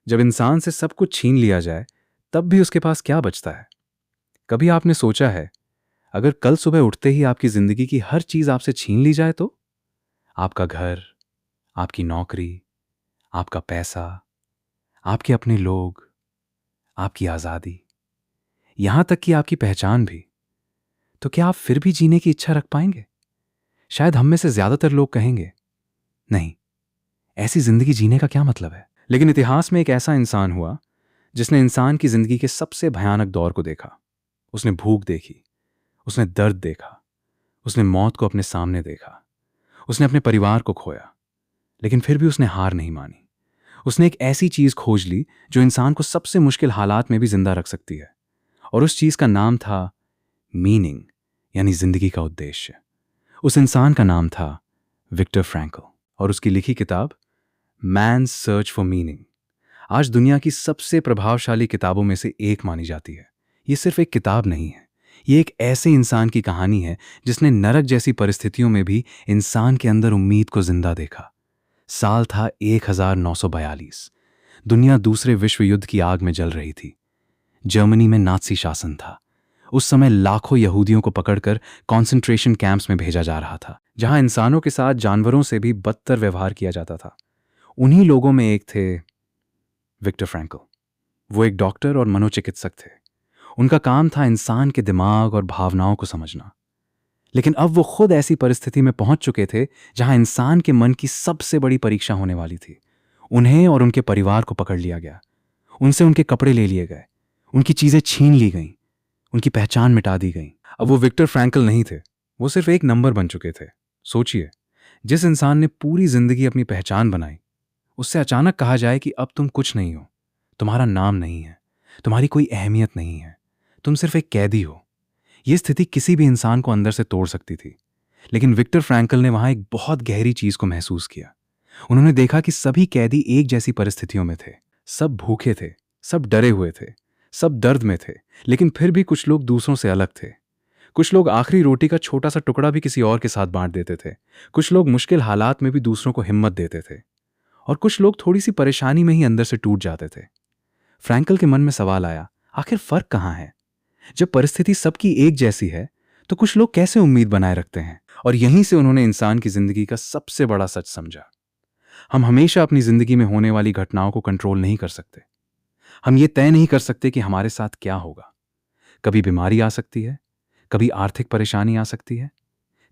जब इंसान से सब कुछ छीन लिया जाए तब भी उसके पास क्या बचता है? कभी आपने सोचा है, अगर कल सुबह उठते ही आपकी जिंदगी की हर चीज आपसे छीन ली जाए तो? आपका घर, आपकी नौकरी, आपका पैसा, आपके अपने लोग, आपकी आजादी, यहां तक कि आपकी पहचान भी, तो क्या आप फिर भी जीने की इच्छा रख पाएंगे? शायद हम में से ज्यादातर लोग कहेंगे, नहीं, ऐसी जिंदगी जीने का क्या मतलब है? लेकिन इतिहास में एक ऐसा इंसान हुआ जिसने इंसान की जिंदगी के सबसे भयानक दौर को देखा। उसने भूख देखी, उसने दर्द देखा, उसने मौत को अपने सामने देखा, उसने अपने परिवार को खोया, लेकिन फिर भी उसने हार नहीं मानी। उसने एक ऐसी चीज खोज ली जो इंसान को सबसे मुश्किल हालात में भी जिंदा रख सकती है, और उस चीज का नाम था मीनिंग, यानी जिंदगी का उद्देश्य। उस इंसान का नाम था विक्टर फ्रैंकल, और उसकी लिखी किताब मैन्स सर्च फॉर मीनिंग आज दुनिया की सबसे प्रभावशाली किताबों में से एक मानी जाती है। ये सिर्फ एक किताब नहीं है, ये एक ऐसे इंसान की कहानी है जिसने नरक जैसी परिस्थितियों में भी इंसान के अंदर उम्मीद को जिंदा देखा। साल था 1942। दुनिया दूसरे विश्व युद्ध की आग में जल रही थी। जर्मनी में नाज़ी शासन था। उस समय लाखों यहूदियों को पकड़कर कॉन्सेंट्रेशन कैंप्स में भेजा जा रहा था, जहां इंसानों के साथ जानवरों से भी बदतर व्यवहार किया जाता था। उन्हीं लोगों में एक थे विक्टर फ्रैंकल। वो एक डॉक्टर और मनोचिकित्सक थे। उनका काम था इंसान के दिमाग और भावनाओं को समझना। लेकिन अब वो खुद ऐसी परिस्थिति में पहुंच चुके थे जहां इंसान के मन की सबसे बड़ी परीक्षा होने वाली थी। उन्हें और उनके परिवार को पकड़ लिया गया। उनसे उनके कपड़े ले लिए गए, उनकी चीजें छीन ली गईं, उनकी पहचान मिटा दी गई। अब वो विक्टर फ्रैंकल नहीं थे, वो सिर्फ एक नंबर बन चुके थे। सोचिए, जिस इंसान ने पूरी जिंदगी अपनी पहचान बनाई, उससे अचानक कहा जाए कि अब तुम कुछ नहीं हो, तुम्हारा नाम नहीं है, तुम्हारी कोई अहमियत नहीं है, तुम सिर्फ एक कैदी हो। यह स्थिति किसी भी इंसान को अंदर से तोड़ सकती थी। लेकिन विक्टर फ्रैंकल ने वहां एक बहुत गहरी चीज को महसूस किया। उन्होंने देखा कि सभी कैदी एक जैसी परिस्थितियों में थे। सब भूखे थे, सब डरे हुए थे, सब दर्द में थे, लेकिन फिर भी कुछ लोग दूसरों से अलग थे। कुछ लोग आखिरी रोटी का छोटा सा टुकड़ा भी किसी और के साथ बांट देते थे। कुछ लोग मुश्किल हालात में भी दूसरों को हिम्मत देते थे, और कुछ लोग थोड़ी सी परेशानी में ही अंदर से टूट जाते थे। फ्रैंकल के मन में सवाल आया, आखिर फर्क कहां है? जब परिस्थिति सबकी एक जैसी है तो कुछ लोग कैसे उम्मीद बनाए रखते हैं? और यहीं से उन्होंने इंसान की जिंदगी का सबसे बड़ा सच समझा। हम हमेशा अपनी जिंदगी में होने वाली घटनाओं को कंट्रोल नहीं कर सकते। हम ये तय नहीं कर सकते कि हमारे साथ क्या होगा। कभी बीमारी आ सकती है, कभी आर्थिक परेशानी आ सकती है,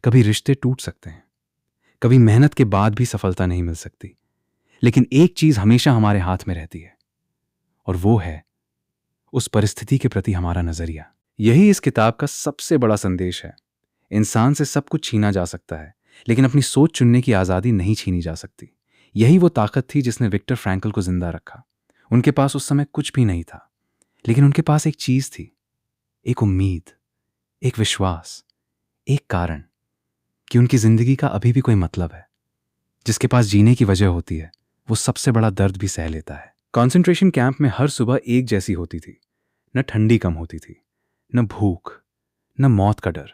कभी रिश्ते टूट सकते हैं, कभी मेहनत के बाद भी सफलता नहीं मिल सकती। लेकिन एक चीज हमेशा हमारे हाथ में रहती है, और वो है उस परिस्थिति के प्रति हमारा नजरिया। यही इस किताब का सबसे बड़ा संदेश है। इंसान से सब कुछ छीना जा सकता है, लेकिन अपनी सोच चुनने की आजादी नहीं छीनी जा सकती। यही वो ताकत थी जिसने विक्टर फ्रैंकल को जिंदा रखा। उनके पास उस समय कुछ भी नहीं था, लेकिन उनके पास एक चीज थी, एक उम्मीद, एक विश्वास, एक कारण कि उनकी जिंदगी का अभी भी कोई मतलब है। जिसके पास जीने की वजह होती है, वो सबसे बड़ा दर्द भी सह लेता है। कॉन्सेंट्रेशन कैंप में हर सुबह एक जैसी होती थी। न ठंडी कम होती थी, न भूख, न मौत का डर।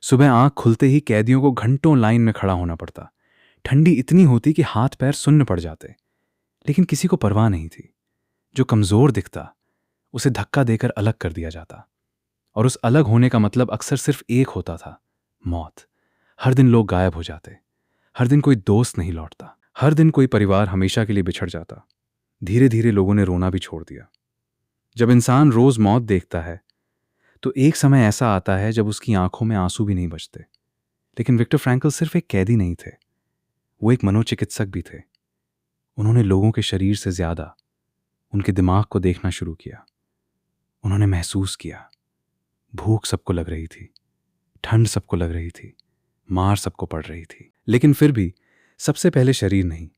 सुबह आंख खुलते ही कैदियों को घंटों लाइन में खड़ा होना पड़ता। ठंडी इतनी होती कि हाथ पैर सुन्न पड़ जाते, लेकिन किसी को परवाह नहीं थी। जो कमजोर दिखता उसे धक्का देकर अलग कर दिया जाता, और उस अलग होने का मतलब अक्सर सिर्फ एक होता था, मौत। हर दिन लोग गायब हो जाते, हर दिन कोई दोस्त नहीं लौटता, हर दिन कोई परिवार हमेशा के लिए बिछड़ जाता। धीरे धीरे लोगों ने रोना भी छोड़ दिया। जब इंसान रोज मौत देखता है तो एक समय ऐसा आता है जब उसकी आंखों में आंसू भी नहीं बचते। लेकिन विक्टर फ्रैंकल सिर्फ एक कैदी नहीं थे, वो एक मनोचिकित्सक भी थे। उन्होंने लोगों के शरीर से ज्यादा उनके दिमाग को देखना शुरू किया। उन्होंने महसूस किया, भूख सबको लग रही थी, ठंड सबको लग रही थी, मार सबको पड़ रही थी, लेकिन फिर भी सबसे पहले शरीर नहीं,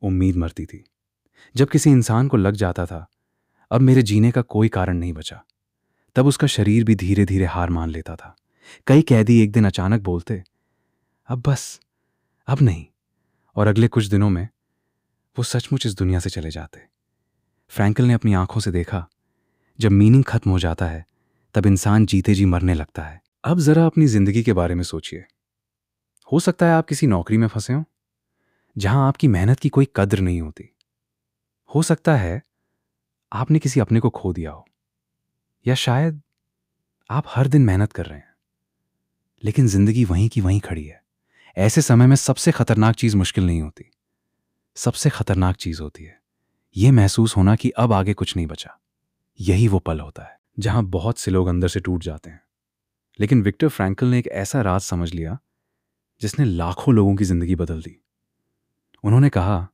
उम्मीद मरती थी। जब किसी इंसान को लग जाता था अब मेरे जीने का कोई कारण नहीं बचा, तब उसका शरीर भी धीरे धीरे हार मान लेता था। कई कैदी एक दिन अचानक बोलते, अब बस, अब नहीं, और अगले कुछ दिनों में वो सचमुच इस दुनिया से चले जाते। फ्रैंकल ने अपनी आंखों से देखा, जब मीनिंग खत्म हो जाता है तब इंसान जीते जी मरने लगता है। अब जरा अपनी जिंदगी के बारे में सोचिए। हो सकता है आप किसी नौकरी में फंसे हो जहां आपकी मेहनत की कोई कद्र नहीं होती। हो सकता है आपने किसी अपने को खो दिया हो, या शायद आप हर दिन मेहनत कर रहे हैं लेकिन जिंदगी वहीं की वहीं खड़ी है। ऐसे समय में सबसे खतरनाक चीज मुश्किल नहीं होती, सबसे खतरनाक चीज होती है यह महसूस होना कि अब आगे कुछ नहीं बचा। यही वो पल होता है जहां बहुत से लोग अंदर से टूट जाते हैं। लेकिन विक्टर फ्रैंकल ने एक ऐसा राज समझ लिया जिसने लाखों लोगों की जिंदगी बदल दी। उन्होंने कहा,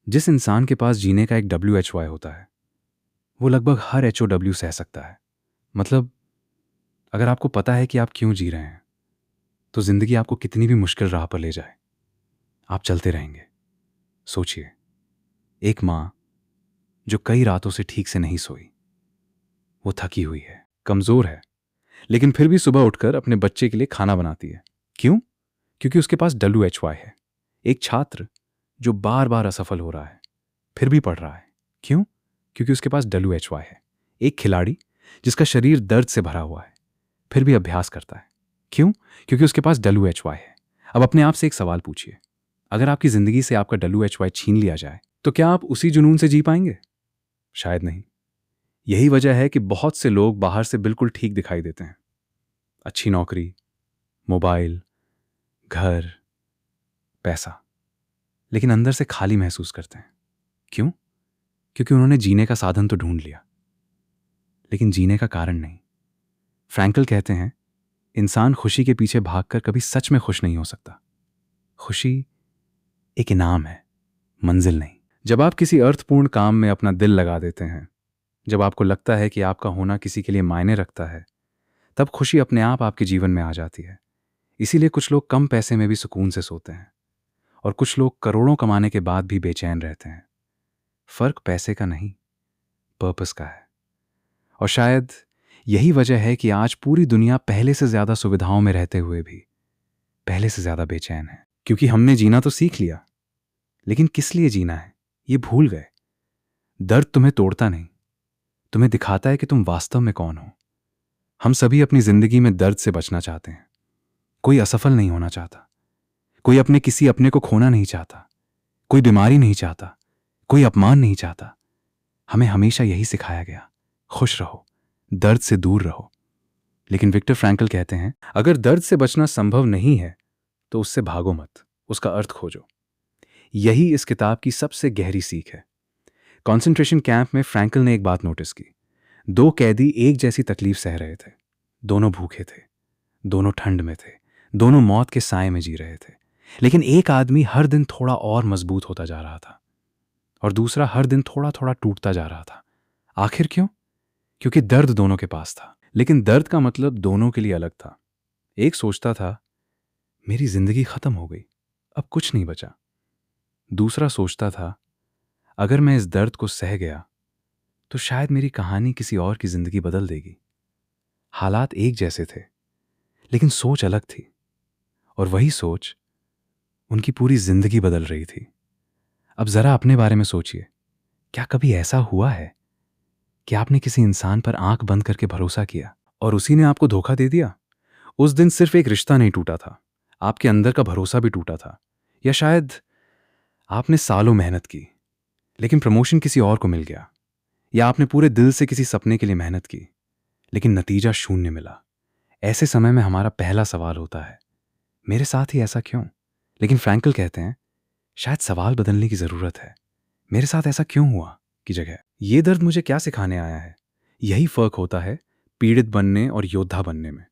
जिस इंसान के पास जीने का एक WHY होता है वो लगभग हर HOW सह सकता है। मतलब अगर आपको पता है कि आप क्यों जी रहे हैं तो जिंदगी आपको कितनी भी मुश्किल राह पर ले जाए आप चलते रहेंगे। सोचिए, एक मां जो कई रातों से ठीक से नहीं सोई, वो थकी हुई है, कमजोर है, लेकिन फिर भी सुबह उठकर अपने बच्चे के लिए खाना बनाती है। क्यों? क्योंकि उसके पास WHY है। एक छात्र जो बार बार असफल हो रहा है फिर भी पढ़ रहा है। क्यों? क्योंकि उसके पास WHY है। एक खिलाड़ी जिसका शरीर दर्द से भरा हुआ है फिर भी अभ्यास करता है। क्यों? क्योंकि उसके पास WHY है। अब अपने आप से एक सवाल पूछिए, अगर आपकी जिंदगी से आपका WHY छीन लिया जाए तो क्या आप उसी जुनून से जी पाएंगे? शायद नहीं। यही वजह है कि बहुत से लोग बाहर से बिल्कुल ठीक दिखाई देते हैं, अच्छी नौकरी, मोबाइल, घर, पैसा, लेकिन अंदर से खाली महसूस करते हैं। क्यों? क्योंकि उन्होंने जीने का साधन तो ढूंढ लिया लेकिन जीने का कारण नहीं। फ्रैंकल कहते हैं, इंसान खुशी के पीछे भागकर कभी सच में खुश नहीं हो सकता। खुशी एक इनाम है, मंजिल नहीं। जब आप किसी अर्थपूर्ण काम में अपना दिल लगा देते हैं, जब आपको लगता है कि आपका होना किसी के लिए मायने रखता है, तब खुशी अपने आप आपके जीवन में आ जाती है। इसीलिए कुछ लोग कम पैसे में भी सुकून से सोते हैं और कुछ लोग करोड़ों कमाने के बाद भी बेचैन रहते हैं। फर्क पैसे का नहीं, पर्पस का है। और शायद यही वजह है कि आज पूरी दुनिया पहले से ज्यादा सुविधाओं में रहते हुए भी पहले से ज्यादा बेचैन है। क्योंकि हमने जीना तो सीख लिया, लेकिन किस लिए जीना है ये भूल गए। दर्द तुम्हें तोड़ता नहीं, तुम्हें दिखाता है कि तुम वास्तव में कौन हो। हम सभी अपनी जिंदगी में दर्द से बचना चाहते हैं। कोई असफल नहीं होना चाहता, कोई अपने किसी अपने को खोना नहीं चाहता, कोई बीमारी नहीं चाहता, कोई अपमान नहीं चाहता। हमें हमेशा यही सिखाया गया, खुश रहो, दर्द से दूर रहो। लेकिन विक्टर फ्रैंकल कहते हैं, अगर दर्द से बचना संभव नहीं है तो उससे भागो मत, उसका अर्थ खोजो। यही इस किताब की सबसे गहरी सीख है। कॉन्सेंट्रेशन कैंप में फ्रैंकल ने एक बात नोटिस की। 2 कैदी एक जैसी तकलीफ सह रहे थे, दोनों भूखे थे, दोनों ठंड में थे, दोनों मौत के साए में जी रहे थे। लेकिन एक आदमी हर दिन थोड़ा और मजबूत होता जा रहा था और दूसरा हर दिन थोड़ा थोड़ा टूटता जा रहा था। आखिर क्यों? क्योंकि दर्द दोनों के पास था, लेकिन दर्द का मतलब दोनों के लिए अलग था। एक सोचता था, मेरी जिंदगी खत्म हो गई, अब कुछ नहीं बचा। दूसरा सोचता था, अगर मैं इस दर्द को सह गया तो शायद मेरी कहानी किसी और की जिंदगी बदल देगी। हालात एक जैसे थे लेकिन सोच अलग थी, और वही सोच उनकी पूरी जिंदगी बदल रही थी। अब जरा अपने बारे में सोचिए, क्या कभी ऐसा हुआ है कि आपने किसी इंसान पर आंख बंद करके भरोसा किया और उसी ने आपको धोखा दे दिया? उस दिन सिर्फ एक रिश्ता नहीं टूटा था, आपके अंदर का भरोसा भी टूटा था। या शायद आपने सालों मेहनत की लेकिन प्रमोशन किसी और को मिल गया, या आपने पूरे दिल से किसी सपने के लिए मेहनत की लेकिन नतीजा शून्य मिला। ऐसे समय में हमारा पहला सवाल होता है, मेरे साथ ही ऐसा क्यों? लेकिन फ्रैंकल कहते हैं, शायद सवाल बदलने की जरूरत है। मेरे साथ ऐसा क्यों हुआ की जगह, ये दर्द मुझे क्या सिखाने आया है? यही फर्क होता है पीड़ित बनने और योद्धा बनने में।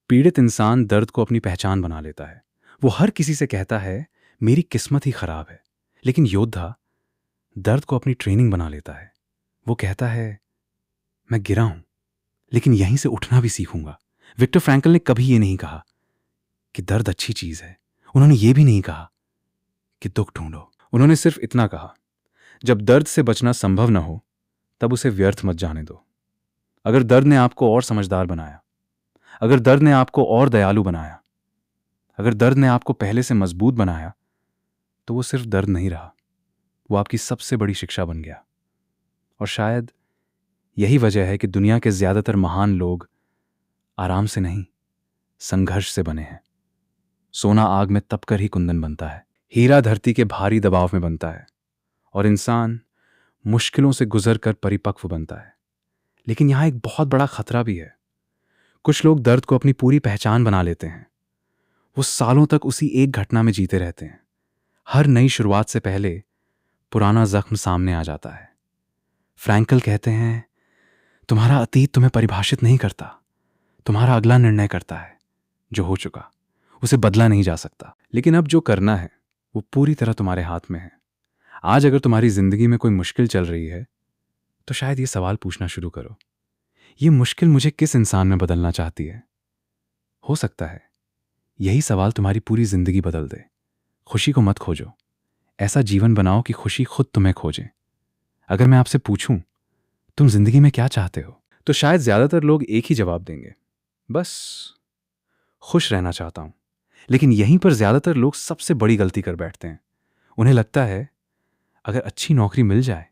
पीड़ित इंसान दर्द को अपनी पहचान बना लेता है, वो हर किसी से कहता है मेरी किस्मत ही खराब है। लेकिन योद्धा दर्द को अपनी ट्रेनिंग बना लेता है। वो कहता है, मैं गिरा हूं लेकिन यहीं से उठना भी सीखूंगा। विक्टर फ्रैंकल ने कभी ये नहीं कहा कि दर्द अच्छी चीज है, उन्होंने ये भी नहीं कहा कि दुख ढूंढो। उन्होंने सिर्फ इतना कहा, जब दर्द से बचना संभव ना हो तब उसे व्यर्थ मत जाने दो। अगर दर्द ने आपको और समझदार बनाया, अगर दर्द ने आपको और दयालु बनाया, अगर दर्द ने आपको पहले से मजबूत बनाया, तो वो सिर्फ दर्द नहीं रहा, वो आपकी सबसे बड़ी शिक्षा बन गया। और शायद यही वजह है कि दुनिया के ज्यादातर महान लोग आराम से नहीं, संघर्ष से बने हैं। सोना आग में तपकर ही कुंदन बनता है, हीरा धरती के भारी दबाव में बनता है, और इंसान मुश्किलों से गुजर कर परिपक्व बनता है। लेकिन यहाँ एक बहुत बड़ा खतरा भी है। कुछ लोग दर्द को अपनी पूरी पहचान बना लेते हैं। वो सालों तक उसी एक घटना में जीते रहते हैं। हर नई शुरुआत से पहले पुराना जख्म सामने आ जाता है। फ्रैंकल कहते हैं, तुम्हारा अतीत तुम्हें परिभाषित नहीं करता, तुम्हारा अगला निर्णय करता है। जो हो चुका उसे बदला नहीं जा सकता, लेकिन अब जो करना है वो पूरी तरह तुम्हारे हाथ में है। आज अगर तुम्हारी जिंदगी में कोई मुश्किल चल रही है तो शायद ये सवाल पूछना शुरू करो, ये मुश्किल मुझे किस इंसान में बदलना चाहती है। हो सकता है यही सवाल तुम्हारी पूरी जिंदगी बदल दे। खुशी को मत खोजो, ऐसा जीवन बनाओ कि खुशी खुद तुम्हें खोजे। अगर मैं आपसे पूछूं तुम जिंदगी में क्या चाहते हो, तो शायद ज्यादातर लोग एक ही जवाब देंगे, बस खुश रहना चाहता हूं। लेकिन यहीं पर ज्यादातर लोग सबसे बड़ी गलती कर बैठते हैं। उन्हें लगता है अगर अच्छी नौकरी मिल जाए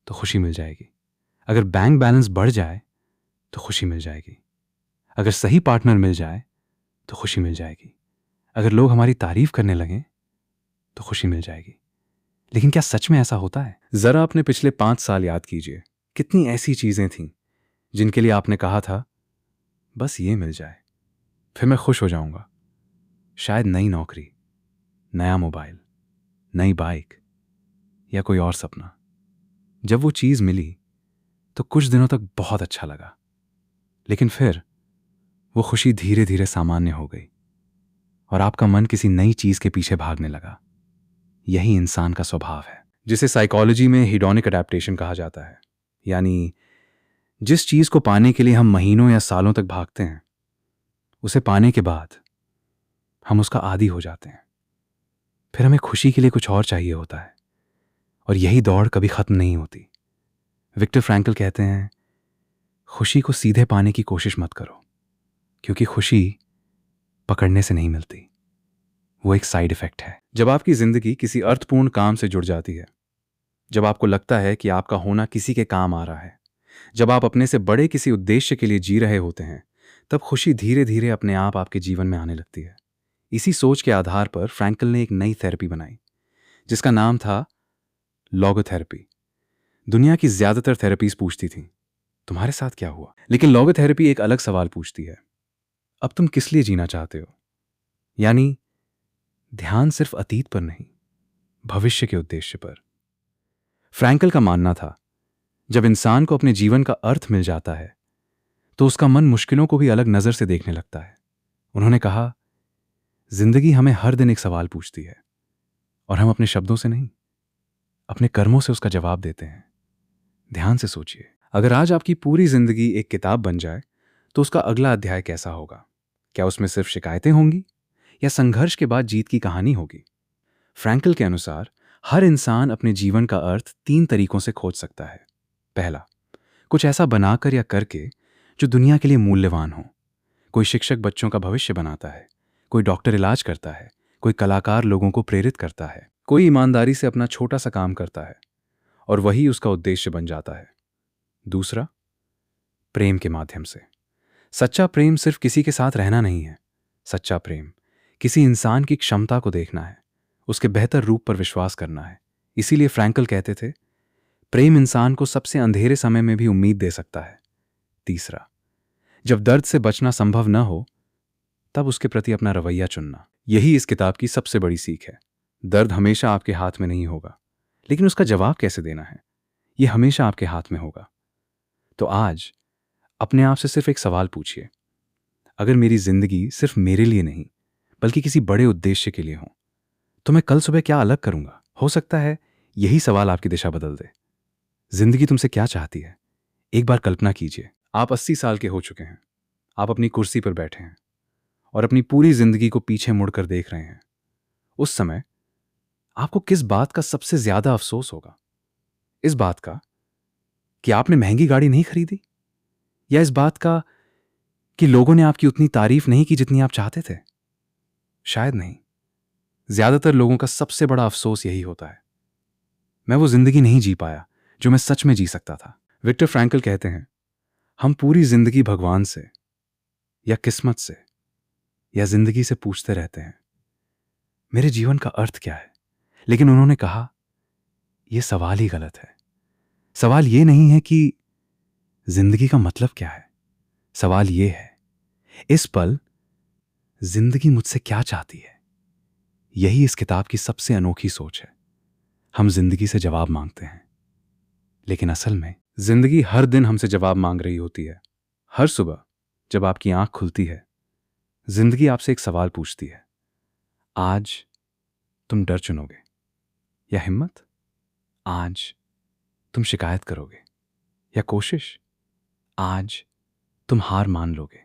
तो खुशी मिल जाएगी, अगर बैंक बैलेंस बढ़ जाए तो खुशी मिल जाएगी, अगर सही पार्टनर मिल जाए तो खुशी मिल जाएगी, अगर लोग हमारी तारीफ करने लगें तो खुशी मिल जाएगी। लेकिन क्या सच में ऐसा होता है? जरा अपने पिछले 5 साल याद कीजिए। कितनी ऐसी चीजें थीं जिनके लिए आपने कहा था बस ये मिल जाए फिर मैं खुश हो जाऊंगा। शायद नई नौकरी, नया मोबाइल, नई बाइक या कोई और सपना। जब वो चीज मिली तो कुछ दिनों तक बहुत अच्छा लगा, लेकिन फिर वो खुशी धीरे धीरे सामान्य हो गई और आपका मन किसी नई चीज के पीछे भागने लगा। यही इंसान का स्वभाव है, जिसे साइकोलॉजी में हिडोनिक अडेप्टेशन कहा जाता है। यानी जिस चीज को पाने के लिए हम महीनों या सालों तक भागते हैं, उसे पाने के बाद हम उसका आदी हो जाते हैं। फिर हमें खुशी के लिए कुछ और चाहिए होता है और यही दौड़ कभी खत्म नहीं होती। विक्टर फ्रैंकल कहते हैं, खुशी को सीधे पाने की कोशिश मत करो, क्योंकि खुशी पकड़ने से नहीं मिलती, वो एक साइड इफेक्ट है। जब आपकी जिंदगी किसी अर्थपूर्ण काम से जुड़ जाती है, जब आपको लगता है कि आपका होना किसी के काम आ रहा है, जब आप अपने से बड़े किसी उद्देश्य के लिए जी रहे होते हैं, तब खुशी धीरे धीरे अपने आप आपके जीवन में आने लगती है। इसी सोच के आधार पर फ्रैंकल ने एक नई थेरेपी बनाई जिसका नाम था लोगोथेरेपी। दुनिया की ज्यादातर थेरेपीज पूछती थीं, तुम्हारे साथ क्या हुआ? लेकिन लोगोथेरेपी एक अलग सवाल पूछती है, अब तुम किस लिए जीना चाहते हो? यानी ध्यान सिर्फ अतीत पर नहीं, भविष्य के उद्देश्य पर। फ्रैंकल का मानना था, जब इंसान को अपने जीवन का अर्थ मिल जाता है तो उसका मन मुश्किलों को भी अलग नजर से देखने लगता है। उन्होंने कहा, जिंदगी हमें हर दिन एक सवाल पूछती है और हम अपने शब्दों से नहीं, अपने कर्मों से उसका जवाब देते हैं। ध्यान से सोचिए, अगर आज आपकी पूरी जिंदगी एक किताब बन जाए तो उसका अगला अध्याय कैसा होगा? क्या उसमें सिर्फ शिकायतें होंगी या संघर्ष के बाद जीत की कहानी होगी? फ्रैंकल के अनुसार हर इंसान अपने जीवन का अर्थ 3 तरीकों से खोज सकता है। पहला, कुछ ऐसा बनाकर या करके जो दुनिया के लिए मूल्यवान हो। कोई शिक्षक बच्चों का भविष्य बनाता है, कोई डॉक्टर इलाज करता है, कोई कलाकार लोगों को प्रेरित करता है, कोई ईमानदारी से अपना छोटा सा काम करता है और वही उसका उद्देश्य बन जाता है। दूसरा, प्रेम के माध्यम से। सच्चा प्रेम सिर्फ किसी के साथ रहना नहीं है। सच्चा प्रेम किसी इंसान की क्षमता को देखना है, उसके बेहतर रूप पर विश्वास करना है। इसीलिए फ्रैंकल कहते थे, प्रेम इंसान को सबसे अंधेरे समय में भी उम्मीद दे सकता है। तीसरा, जब दर्द से बचना संभव न हो तब उसके प्रति अपना रवैया चुनना। यही इस किताब की सबसे बड़ी सीख है। दर्द हमेशा आपके हाथ में नहीं होगा, लेकिन उसका जवाब कैसे देना है, यह हमेशा आपके हाथ में होगा। तो आज अपने आप से सिर्फ एक सवाल पूछिए, अगर मेरी जिंदगी सिर्फ मेरे लिए नहीं बल्कि किसी बड़े उद्देश्य के लिए हो तो मैं कल सुबह क्या अलग करूंगा? हो सकता है यही सवाल आपकी दिशा बदल दे। जिंदगी तुमसे क्या चाहती है? एक बार कल्पना कीजिए, आप 80 साल के हो चुके हैं, आप अपनी कुर्सी पर बैठे हैं और अपनी पूरी जिंदगी को पीछे मुड़कर देख रहे हैं। उस समय आपको किस बात का सबसे ज्यादा अफसोस होगा? इस बात का कि आपने महंगी गाड़ी नहीं खरीदी, या इस बात का कि लोगों ने आपकी उतनी तारीफ नहीं की जितनी आप चाहते थे? शायद नहीं। ज्यादातर लोगों का सबसे बड़ा अफसोस यही होता है, मैं वो जिंदगी नहीं जी पाया जो मैं सच में जी सकता था। विक्टर फ्रैंकल कहते हैं, हम पूरी जिंदगी भगवान से या किस्मत से या जिंदगी से पूछते रहते हैं, मेरे जीवन का अर्थ क्या है? लेकिन उन्होंने कहा, यह सवाल ही गलत है। सवाल ये नहीं है कि जिंदगी का मतलब क्या है, सवाल ये है इस पल जिंदगी मुझसे क्या चाहती है। यही इस किताब की सबसे अनोखी सोच है। हम जिंदगी से जवाब मांगते हैं, लेकिन असल में जिंदगी हर दिन हमसे जवाब मांग रही होती है। हर सुबह जब आपकी आंख खुलती है, जिंदगी आपसे एक सवाल पूछती है, आज तुम डर चुनोगे या हिम्मत? आज तुम शिकायत करोगे या कोशिश? आज तुम हार मान लोगे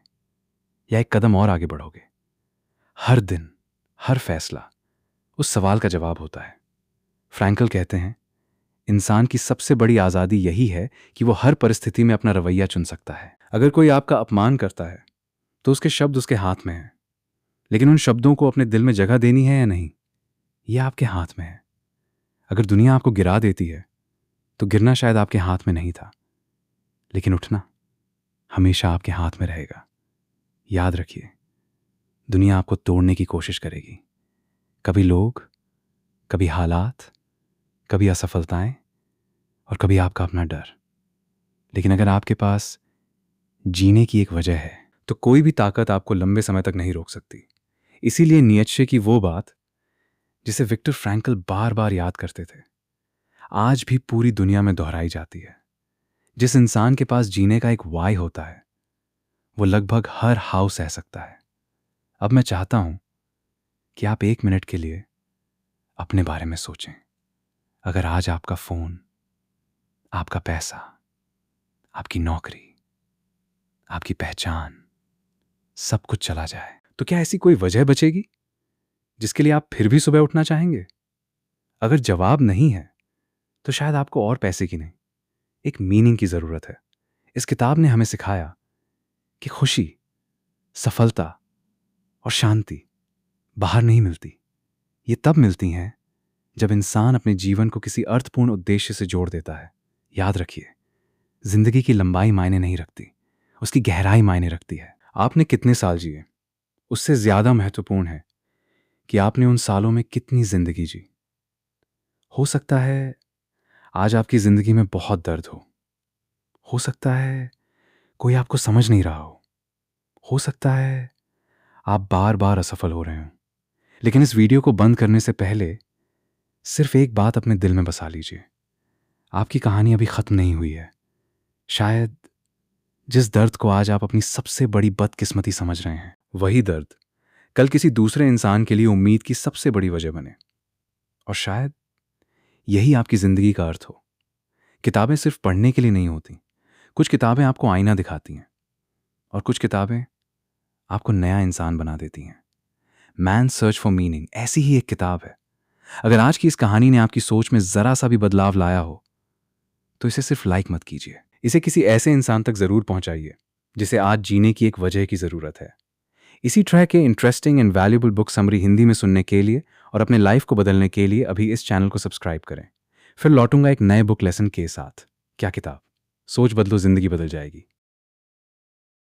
या एक कदम और आगे बढ़ोगे? हर दिन, हर फैसला उस सवाल का जवाब होता है। फ्रैंकल कहते हैं, इंसान की सबसे बड़ी आज़ादी यही है कि वो हर परिस्थिति में अपना रवैया चुन सकता है। अगर कोई आपका अपमान करता है तो उसके शब्द उसके हाथ में हैं, लेकिन उन शब्दों को अपने दिल में जगह देनी है या नहीं, यह आपके हाथ में है। अगर दुनिया आपको गिरा देती है तो गिरना शायद आपके हाथ में नहीं था, लेकिन उठना हमेशा आपके हाथ में रहेगा। याद रखिए, दुनिया आपको तोड़ने की कोशिश करेगी, कभी लोग, कभी हालात, कभी असफलताएं और कभी आपका अपना डर। लेकिन अगर आपके पास जीने की एक वजह है तो कोई भी ताकत आपको लंबे समय तक नहीं रोक सकती। इसीलिए नीत्शे की वो बात जिसे विक्टर फ्रैंकल बार बार याद करते थे, आज भी पूरी दुनिया में दोहराई जाती है। जिस इंसान के पास जीने का एक वाई होता है, वो लगभग हर हाव सह सकता है। अब मैं चाहता हूं कि आप 1 मिनट के लिए अपने बारे में सोचें। अगर आज आपका फोन, आपका पैसा, आपकी नौकरी, आपकी पहचान, सब कुछ चला जाए, तो क्या ऐसी कोई वजह बचेगी जिसके लिए आप फिर भी सुबह उठना चाहेंगे? अगर जवाब नहीं है तो शायद आपको और पैसे की नहीं, एक मीनिंग की जरूरत है। इस किताब ने हमें सिखाया कि खुशी, सफलता और शांति बाहर नहीं मिलती। ये तब मिलती हैं जब इंसान अपने जीवन को किसी अर्थपूर्ण उद्देश्य से जोड़ देता है। याद रखिए, जिंदगी की लंबाई मायने नहीं रखती, उसकी गहराई मायने रखती है। आपने कितने साल जिए, उससे ज्यादा महत्वपूर्ण है कि आपने उन सालों में कितनी जिंदगी जी। हो सकता है आज आपकी जिंदगी में बहुत दर्द हो सकता है कोई आपको समझ नहीं रहा हो सकता है आप बार बार असफल हो रहे हो। लेकिन इस वीडियो को बंद करने से पहले सिर्फ एक बात अपने दिल में बसा लीजिए, आपकी कहानी अभी खत्म नहीं हुई है। शायद जिस दर्द को आज आप अपनी सबसे बड़ी बदकिस्मती समझ रहे हैं, वही दर्द कल किसी दूसरे इंसान के लिए उम्मीद की सबसे बड़ी वजह बने। और शायद यही आपकी जिंदगी का अर्थ हो। किताबें सिर्फ पढ़ने के लिए नहीं होती। कुछ किताबें आपको आईना दिखाती हैं और कुछ किताबें आपको नया इंसान बना देती हैं। मैन सर्च फॉर मीनिंग ऐसी ही एक किताब है। अगर आज की इस कहानी ने आपकी सोच में जरा सा भी बदलाव लाया हो तो इसे सिर्फ लाइक मत कीजिए, इसे किसी ऐसे इंसान तक जरूर पहुंचाइए जिसे आज जीने की एक वजह की जरूरत है। इसी तरह के interesting and valuable book summary Hindi में सुनने के लिए और अपने लाइफ को बदलने के लिए अभी इस चैनल को सब्सक्राइब करें। फिर लौटूंगा एक नए बुक लेसन के साथ। क्या किताब? सोच बदलो, जिंदगी बदल जाएगी।